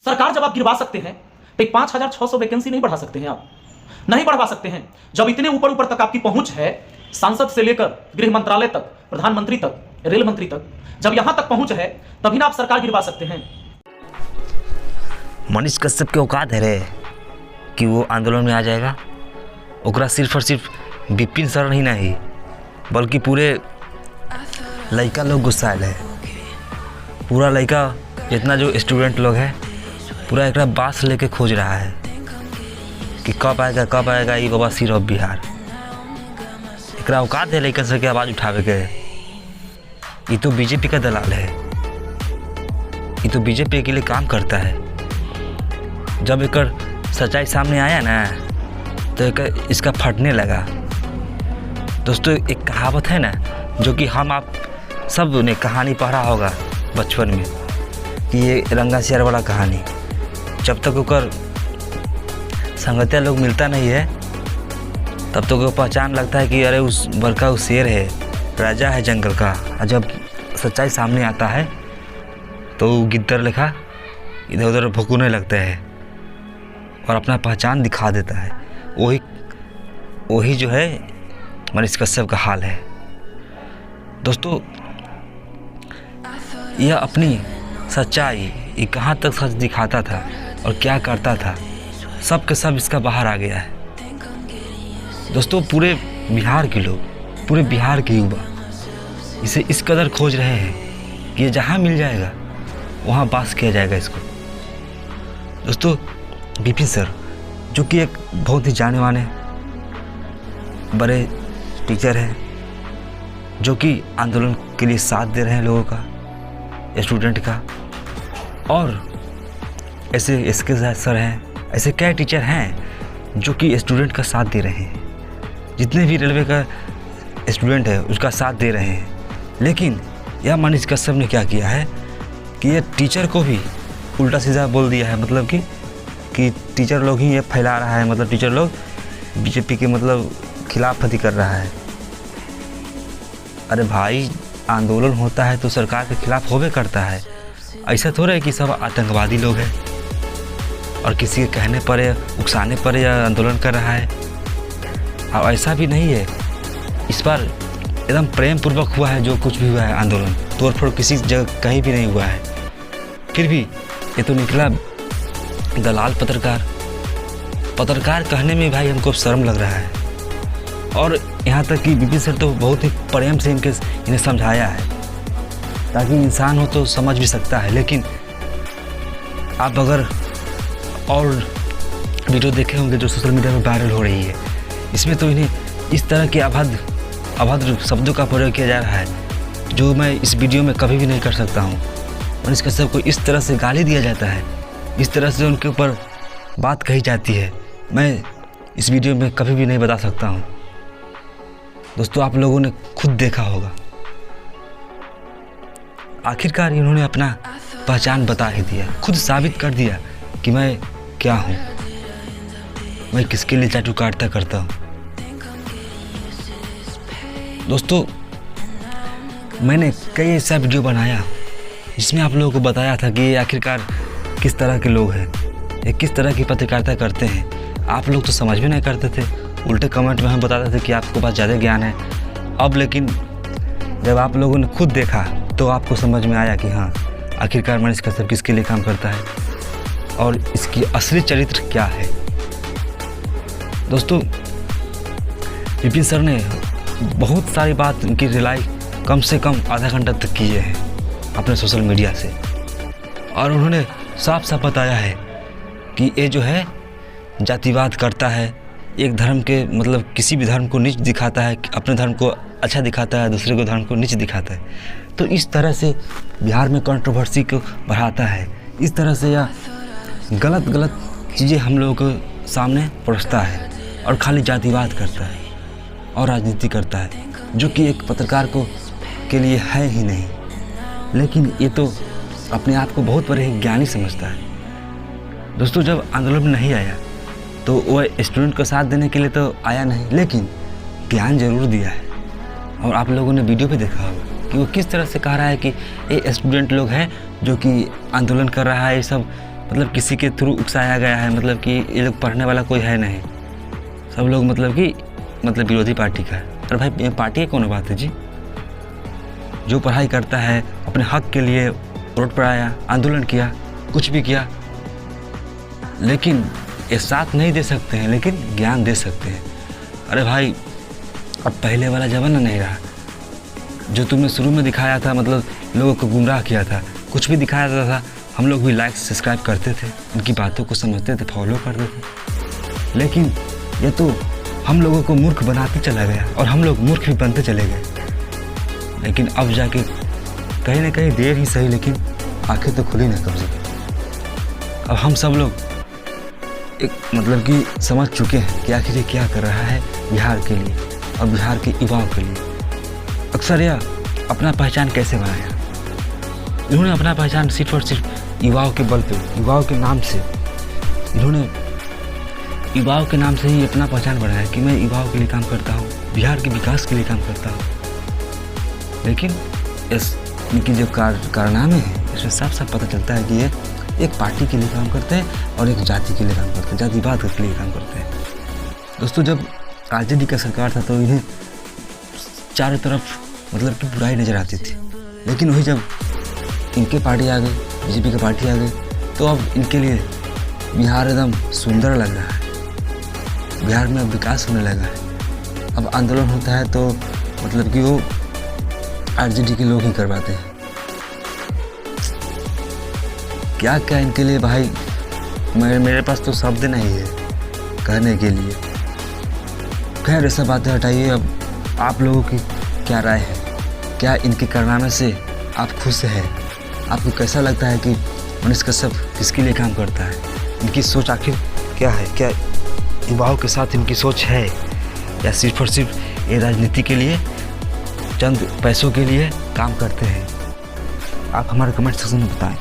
सरकार जब आप गिरवा सकते हैं तो 5,600 वैकेंसी नहीं बढ़ा सकते हैं, आप नहीं बढ़वा सकते हैं। जब इतने ऊपर ऊपर तक आपकी पहुंच है, सांसद से लेकर गृह मंत्रालय तक, प्रधानमंत्री तक, रेल मंत्री तक, जब यहां तक पहुंच है तभी ना आप सरकार गिरवा सकते हैं। मनीष कश्यप के औकात है रे कि वो आंदोलन में आ जाएगा। ओकरा सिर्फ और सिर्फ विपिन सर ही नहीं बल्कि पूरे लड़का लोग गुस्साइल है। पूरा लड़का जितना जो स्टूडेंट लोग है पूरा एक बास लेके खोज रहा है कि कब आएगा ये बाबा सिर ऑफ बिहार। एक औकात है लड़का सर के आवाज़ उठावे के। ये तो बीजेपी का दलाल है, ये तो बीजेपी के लिए काम करता है। जब एक सच्चाई सामने आया ना तो इसका फटने लगा। दोस्तों एक कहावत है ना जो कि हम आप सब ने कहानी पढ़ा होगा बचपन में कि ये रंगा शेर वाला कहानी। जब तक ओकर संगतिया लोग मिलता नहीं है तब तक वो पहचान लगता है कि अरे उस बड़का उस शेर है, राजा है जंगल का। और जब सच्चाई सामने आता है तो गिद्दर लेखा इधर उधर भुकने लगता है और अपना पहचान दिखा देता है। वही जो है मनीष कश्यप का हाल है। दोस्तों यह अपनी सच्चाई ये कहाँ तक सच दिखाता था और क्या करता था, सब के सब इसका बाहर आ गया है। दोस्तों पूरे बिहार के लोग, पूरे बिहार के युवा इसे इस कदर खोज रहे हैं कि ये जहाँ मिल जाएगा वहाँ पास किया जाएगा इसको। दोस्तों विपिन सर जो कि एक बहुत ही जाने माने बड़े टीचर हैं, जो कि आंदोलन के लिए साथ दे रहे हैं लोगों का, स्टूडेंट का। और ऐसे इसके सर हैं, ऐसे कई टीचर हैं जो कि स्टूडेंट का साथ दे रहे हैं। जितने भी रेलवे का स्टूडेंट है उसका साथ दे रहे हैं। लेकिन यह मनीष कश्यप ने क्या किया है कि ये टीचर को भी उल्टा सीधा बोल दिया है। मतलब कि टीचर लोग ही ये फैला रहा है, मतलब टीचर लोग बीजेपी के मतलब खिलाफ फती कर रहा है। अरे भाई आंदोलन होता है तो सरकार के खिलाफ होवे करता है। ऐसा थोड़ा है कि सब आतंकवादी लोग हैं और किसी के कहने पर या उकसाने पर या आंदोलन कर रहा है। और ऐसा भी नहीं है, इस बार एकदम प्रेम पूर्वक हुआ है जो कुछ भी हुआ है आंदोलन। तोड़फोड़ किसी जगह कहीं भी नहीं हुआ है। फिर भी ये तो निकला दलाल पत्रकार कहने में भाई हमको शर्म लग रहा है। और यहाँ तक कि विपिन सर तो बहुत ही प्रेम से इन्हें समझाया है ताकि इंसान हो तो समझ भी सकता है। लेकिन आप अगर और वीडियो देखे होंगे जो सोशल मीडिया में वायरल हो रही है, इसमें तो इन्हें इस तरह के अभद्र शब्दों का प्रयोग किया जा रहा है जो मैं इस वीडियो में कभी भी नहीं कर सकता हूँ। और इसका सबको इस तरह से गाली दिया जाता है, इस तरह से उनके ऊपर बात कही जाती है, मैं इस वीडियो में कभी भी नहीं बता सकता हूँ। दोस्तों आप लोगों ने खुद देखा होगा, आखिरकार इन्होंने अपना पहचान बता ही दिया, खुद साबित कर दिया कि मैं क्या हूँ, मैं किसके लिए चाटू काटता करता हूँ। दोस्तों मैंने कई ऐसा वीडियो बनाया जिसमें आप लोगों को बताया था कि ये आखिरकार किस तरह के लोग हैं, ये किस तरह की पत्रकारिता करते हैं। आप लोग तो समझ भी नहीं करते थे, उल्टे कमेंट में हम बताते थे कि आपके पास ज़्यादा ज्ञान है। अब लेकिन जब आप लोगों ने खुद देखा तो आपको समझ में आया कि हाँ आखिरकार मनीष कश्यप किसके लिए काम करता है और इसकी असली चरित्र क्या है। दोस्तों विपिन सर ने बहुत सारी बात उनकी रिलाई कम से कम आधा घंटा तक किए हैं अपने सोशल मीडिया से। और उन्होंने साफ साफ बताया है कि ये जो है जातिवाद करता है, एक धर्म के मतलब किसी भी धर्म को नीच दिखाता है, अपने धर्म को अच्छा दिखाता है, दूसरे को धर्म को नीच दिखाता है। तो इस तरह से बिहार में कंट्रोवर्सी को बढ़ाता है, इस तरह से यह गलत चीज़ें हम लोगों के सामने परोसता है और खाली जातिवाद करता है और राजनीति करता है, जो कि एक पत्रकार को के लिए है ही नहीं। लेकिन ये तो अपने आप को बहुत बड़े ज्ञानी समझता है। दोस्तों जब आंदोलन में नहीं आया तो वह स्टूडेंट को साथ देने के लिए तो आया नहीं, लेकिन ज्ञान जरूर दिया है। और आप लोगों ने वीडियो भी देखा होगा कि वो किस तरह से कह रहा है कि ये स्टूडेंट लोग हैं जो कि आंदोलन कर रहा है, ये सब मतलब किसी के थ्रू उकसाया गया है, मतलब कि ये लोग पढ़ने वाला कोई है नहीं, सब लोग मतलब कि विरोधी पार्टी का है। अरे भाई ये पार्टी की कौन बात है जी? जो पढ़ाई करता है अपने हक के लिए रोड पर आया, आंदोलन किया, कुछ भी किया, लेकिन ये साथ नहीं दे सकते हैं, लेकिन ज्ञान दे सकते हैं। अरे भाई अब पहले वाला ज़माना नहीं रहा, जो तुमने शुरू में दिखाया था, मतलब लोगों को गुमराह किया था, कुछ भी दिखाया जाता था, हम लोग भी लाइक सब्सक्राइब करते थे, उनकी बातों को समझते थे, फॉलो करते थे। लेकिन ये तो हम लोगों को मूर्ख बनाते चला गया और हम लोग मूर्ख भी बनते चले गए। लेकिन अब जाके कहीं ना कहीं देर ही सही, लेकिन आंखें तो खुली ना कब से। अब हम सब लोग एक मतलब कि समझ चुके हैं कि आखिर ये क्या कर रहा है बिहार के लिए और बिहार के युवाओं के लिए। अक्सर यह अपना पहचान कैसे बनाया, इन्होंने अपना पहचान सिर्फ और सिर्फ युवाओं के बल पे, युवाओं के नाम से, इन्होंने युवाओं के नाम से ही अपना पहचान बनाया कि मैं युवाओं के लिए काम करता हूँ, बिहार के विकास के लिए काम करता हूँ। लेकिन इनकी जो कारनामे हैं, इसमें साफ साफ पता चलता है कि ये एक पार्टी के लिए काम करते हैं और एक जाति के लिए काम करते हैं, जातिवाद के लिए काम करते हैं। दोस्तों जब आरजेडी का सरकार था तो इन्हें चारों तरफ मतलब कि बुराई नज़र आती थी, लेकिन वही जब इनके पार्टी आ गई, बीजेपी की पार्टी आ गई, तो अब इनके लिए बिहार एकदम सुंदर लग रहा है, बिहार में अब विकास होने लगा है। अब आंदोलन होता है तो मतलब कि वो आरजेडी के लोग ही करवाते हैं। क्या क्या इनके लिए भाई, मेरे पास तो शब्द नहीं है कहने के लिए। खैर ऐसा बातें हटाइए, अब आप लोगों की क्या राय है? क्या इनके कारनामे से आप खुश हैं? आपको कैसा लगता है कि मनीष कश्यप किसके लिए काम करता है? इनकी सोच आखिर क्या है? क्या युवाओं के साथ इनकी सोच है या सिर्फ और सिर्फ ये राजनीति के लिए, चंद पैसों के लिए काम करते हैं? आप हमारे कमेंट सेक्शन में बताएं।